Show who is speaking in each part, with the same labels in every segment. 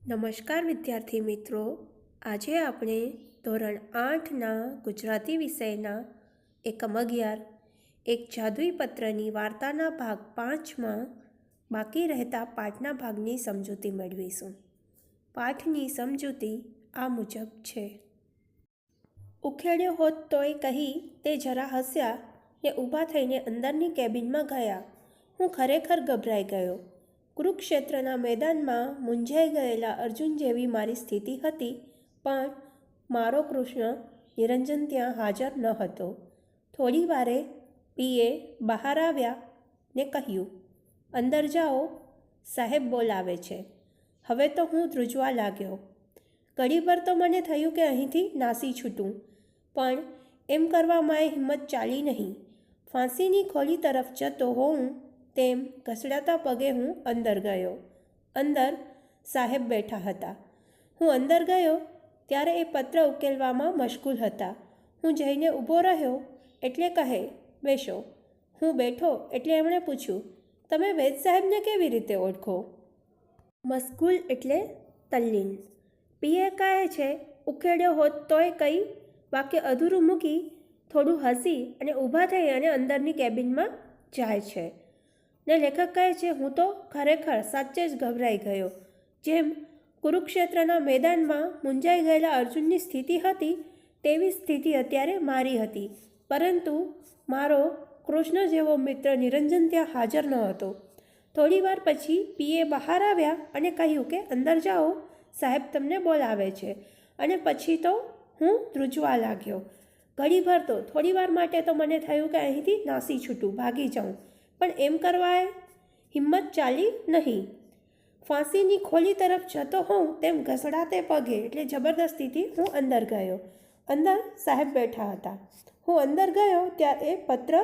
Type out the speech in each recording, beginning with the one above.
Speaker 1: નમસ્કાર વિદ્યાર્થી મિત્રો, આજે આપણે ધોરણ 8ના ગુજરાતી વિષયના એકમ 11 એક જાદુઈ પત્રની વાર્તાના ભાગ 5માં બાકી રહેતા પાઠના ભાગની સમજૂતી મેળવીશું. પાઠની સમજૂતી આ મુજબ છે. ઉખેડ્યો હોત તોય કહી તે જરા હસ્યા ને ઊભા થઈને અંદરની કેબિનમાં ગયા. હું ખરેખર ગભરાઈ ગયો. કુરુક્ષેત્રના મેદાનમાં મૂંઝાઈ ગયેલા અર્જુન જેવી મારી સ્થિતિ હતી, પણ મારો કૃષ્ણ નિરંજન ત્યાં હાજર ન હતો. થોડી વારે પીએ બહાર આવ્યા ને કહ્યું, અંદર જાઓ, સાહેબ બોલાવે છે. હવે તો હું ધ્રુજવા લાગ્યો. ઘડીભર તો મને થયું કે અહીંથી નાસી છૂટું, પણ એમ કરવામાં હિંમત ચાલી નહીં. ફાંસીની ખોલી તરફ જતો હોઉં તેમ ઘસડાતા પગે હું અંદર ગયો. અંદર સાહેબ બેઠા હતા. હું અંદર ગયો ત્યારે એ પત્ર ઉકેલવામાં મશગુલ હતા. હું જઈને ઊભો રહ્યો એટલે કહે, બેસો. હું બેઠો એટલે એમણે પૂછ્યું, તમે વેદ સાહેબને કેવી રીતે ઓળખો? મશગુલ એટલે તલ્લીન. પીએ કહે છે, ઉકેડ્યો હોત તોય કંઈ વાક્ય અધૂરું મૂકી થોડું હસી અને ઊભા થઈ અને અંદરની કેબિનમાં જાય છે. ને લેખક કહે છે, હું તો ખરેખર સાચે જ ગભરાઈ ગયો. જેમ કુરુક્ષેત્રના મેદાનમાં મૂંઝાઈ ગયેલા અર્જુનની સ્થિતિ હતી તેવી સ્થિતિ અત્યારે મારી હતી, પરંતુ મારો કૃષ્ણ જેવો મિત્ર નિરંજન ત્યાં હાજર ન હતો. થોડી વાર પછી પીએ બહાર આવ્યા અને કહ્યું કે અંદર જાઓ, સાહેબ તમને બોલાવે છે. અને પછી તો હું ધ્રુજવા લાગ્યો. ઘડીભર તો થોડી વાર માટે તો મને થયું કે અહીંથી નાસી છૂટું, ભાગી જાઉં, પણ એમ કરવાય હિંમત ચાલી નહીં. ફાંસીની ખોલી તરફ જતો હોઉં તેમ ઘસડાતે પગે એટલે જબરદસ્તીથી હું અંદર ગયો. અંદર સાહેબ બેઠા હતા. હું અંદર ગયો ત્યારે એ પત્ર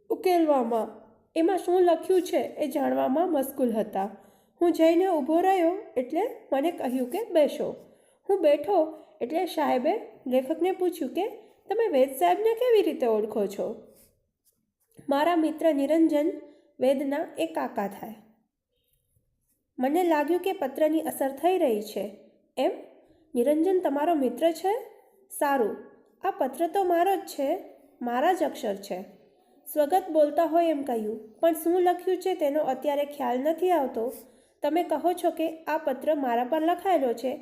Speaker 1: ઉકેલવામાં, એમાં શું લખ્યું છે એ જાણવામાં મશગુલ હતા. હું જઈને ઊભો રહ્યો એટલે મને કહ્યું કે બેસો. હું બેઠો એટલે સાહેબે લેખકને પૂછ્યું કે તમે વેદ સાહેબને કેવી રીતે ઓળખો છો? મારા મિત્ર નિરંજન વેદના એ કાકા થાય. મને લાગ્યું કે પત્રની અસર થઈ રહી છે. એમ? નિરંજન તમારો મિત્ર છે? સારું, આ પત્ર તો મારો જ છે, મારા જ અક્ષર છે. સ્વગત બોલતા હોય એમ કહ્યું, પણ શું લખ્યું છે તેનો અત્યારે ખ્યાલ નથી આવતો. તમે કહો છો કે આ પત્ર મારા પર લખાયેલો છે,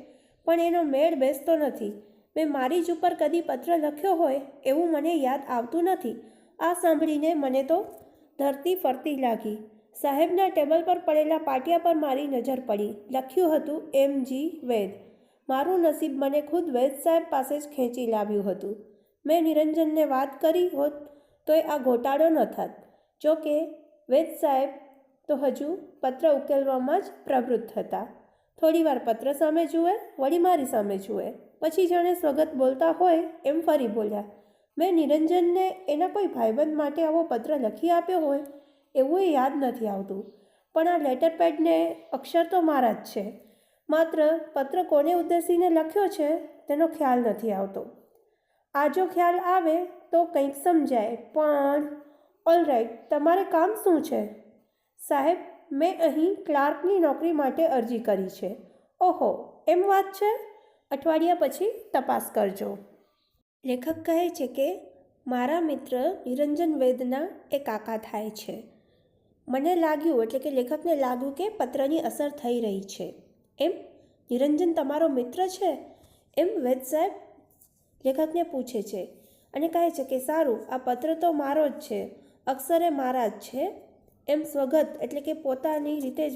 Speaker 1: પણ એનો મેળ બેસતો નથી. મેં મારી જ ઉપર કદી પત્ર લખ્યો હોય એવું મને યાદ આવતું નથી. આ સાંભળીને મને તો ધરતી ફરતી લાગી. સાહેબના ટેબલ પર પડેલા પાટિયા પર મારી નજર પડી. લખ્યું હતું M.G. વેદ. મારું નસીબ મને ખુદ વેદ સાહેબ પાસે જ ખેંચી લાવ્યું હતું. મેં નિરંજનને વાત કરી હોત તોય આ ઘોટાળો ન થાત. જો કે વેદ સાહેબ તો હજુ પત્ર ઉકેલવામાં જ પ્રવૃત્ત હતા. થોડી વાર પત્ર સામે જુએ, વળી મારી સામે જુએ, પછી જાણે સ્વગત બોલતા હોય એમ ફરી બોલ્યા, મેં નિરંજનને એના કોઈ ભાઈબંધ માટે આવો પત્ર લખી આપ્યો હોય એવું એ યાદ નથી આવતું, પણ આ લેટર પેડને અક્ષર તો મારા જ છે. માત્ર પત્ર કોને ઉદ્દેશીને લખ્યો છે તેનો ખ્યાલ નથી આવતો. આ જો ખ્યાલ આવે તો કંઈક સમજાય, પણ ઓલરાઈટ, તમારે કામ શું છે? સાહેબ, મેં અહીં ક્લાર્કની નોકરી માટે અરજી કરી છે. ઓહો, એમ વાત છે? અઠવાડિયા પછી તપાસ કરજો. લેખક કહે છે કે મારા મિત્ર નિરંજન વેદના એ કાકા થાય છે. મને લાગ્યું, એટલે કે લેખકને લાગ્યું કે પત્રની અસર થઈ રહી છે. એમ? નિરંજન તમારો મિત્ર છે? એમ વેદ સાહેબ લેખકને પૂછે છે અને કહે છે કે સારું, આ પત્ર તો મારો જ છે, અક્ષરે મારા જ છે. એમ સ્વગત એટલે કે પોતાની રીતે જ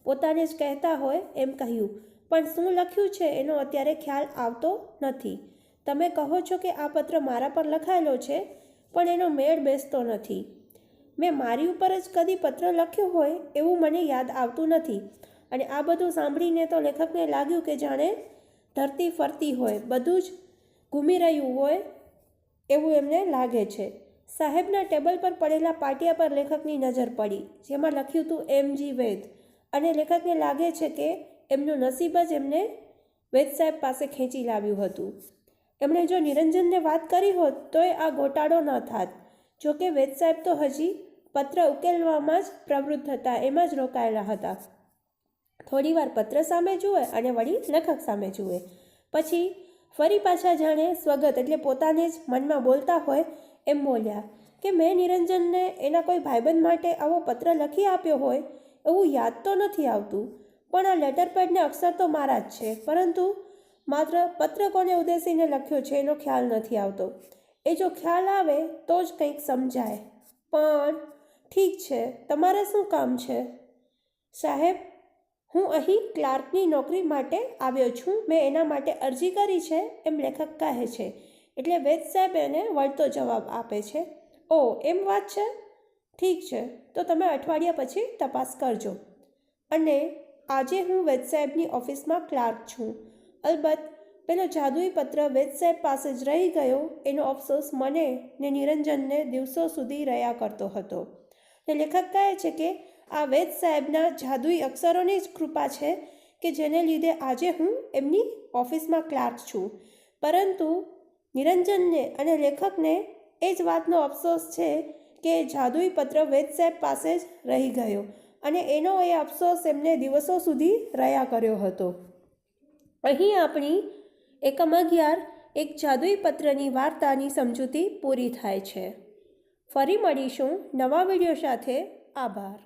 Speaker 1: પોતાને જ કહેતા હોય એમ કહ્યું, પણ શું લખ્યું છે એનો અત્યારે ખ્યાલ આવતો નથી. તમે કહો છો કે આ પત્ર મારા પર લખાયેલો છે, પણ એનો મેળ બેસતો નથી. મેં મારી ઉપર જ કદી પત્ર લખ્યો હોય એવું મને યાદ આવતું નથી. અને આ બધું સાંભળીને તો લેખકને લાગ્યું કે જાણે ધરતી ફરતી હોય, બધું જ ઘૂમી રહ્યું હોય એવું એમને લાગે છે. સાહેબના ટેબલ પર પડેલા પાટિયા પર લેખકની નજર પડી, જેમાં લખ્યું હતું M.G. વેદ, અને લેખકને લાગે છે કે એમનું નસીબ જ એમને વેદ સાહેબ પાસે ખેંચી લાવ્યું હતું. એમણે જો નિરંજનને વાત કરી હોત તોય આ ઘોટાળો ન થાત. જોકે વેદ સાહેબ તો હજી પત્ર ઉકેલવામાં જ પ્રવૃત્ત હતા, એમાં જ રોકાયેલા હતા. થોડીવાર પત્ર સામે જુએ અને વળી લેખક સામે જુએ. પછી ફરી પાછા જાણે સ્વગત એટલે પોતાને જ મનમાં બોલતા હોય એમ બોલ્યા કે મેં નિરંજનને એના કોઈ ભાઈબંધ માટે આવો પત્ર લખી આપ્યો હોય એવું યાદ તો નથી આવતું, પણ આ લેટર પેડને અક્ષર તો મારા જ છે, પરંતુ માત્ર પત્ર કોને ઉદ્દેશીને લખ્યો છે એનો ખ્યાલ નથી આવતો. એ જો ખ્યાલ આવે તો જ કંઈક સમજાય. પણ ઠીક છે, તમારે શું કામ છે? સાહેબ, હું અહીં ક્લાર્કની નોકરી માટે આવ્યો છું. મેં એના માટે અરજી કરી છે એમ લેખક કહે છે. એટલે વેદ સાહેબ એને વળતો જવાબ આપે છે, ઓ એમ વાત છે, ઠીક છે, તો તમે અઠવાડિયા પછી તપાસ કરજો. અને આજે હું વેદ સાહેબની ઓફિસમાં ક્લાર્ક છું. અલબત્ત પેલો જાદુઈ પત્ર વેદ સાહેબ પાસે જ રહી ગયો એનો અફસોસ મને ને નિરંજનને દિવસો સુધી રહ્યા કરતો હતો. ને લેખક કહે છે કે આ વેદ સાહેબના જાદુઈ અક્ષરોની જ કૃપા છે કે જેને લીધે આજે હું એમની ઓફિસમાં ક્લાર્ક છું. પરંતુ નિરંજનને અને લેખકને એ જ વાતનો અફસોસ છે કે જાદુઈ પત્ર વેદ સાહેબ પાસે જ રહી ગયો અને એનો એ અફસોસ એમને દિવસો સુધી રહ્યા કર્યો હતો. અહીં આપણી એકમ 11 એક જાદુઈ પત્રની વાર્તાની સમજૂતી પૂરી થાય છે. ફરી મળીશું નવા વિડીયો સાથે. આભાર.